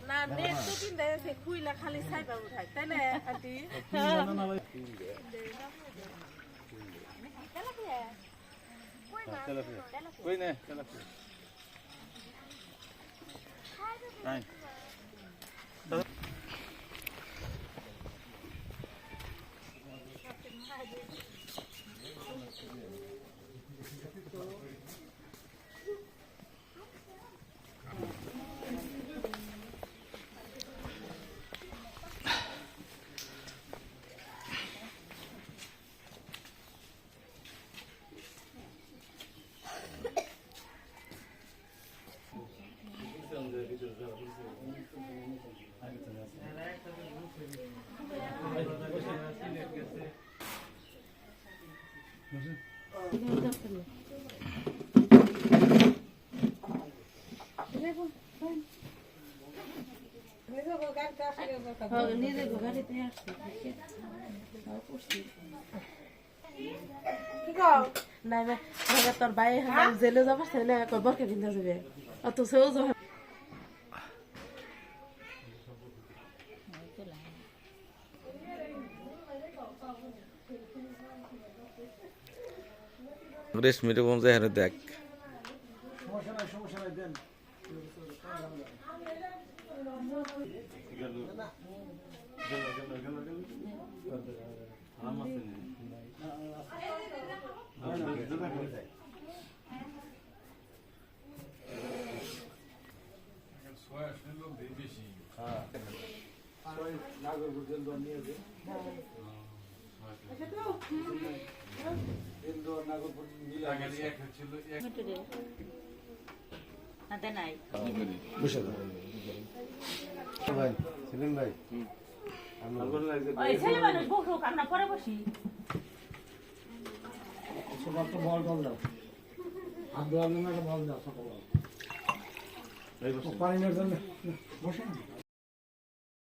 না নেট তো কিনতে সে খুইলা খালি ছাইবা উঠাই তাই না আন্টি कोई नहीं चलो नहीं তোর ভাই জেলে যাবো ছেলে বরকে কিনতে যাবে অত সেও যাবে রেশমিরে বলছে হ্যাঁ দেখ সমস্যা নাই দেন আমরা পরে বসি বল দাও আর বল দাও সকাল পানি মেরে বসে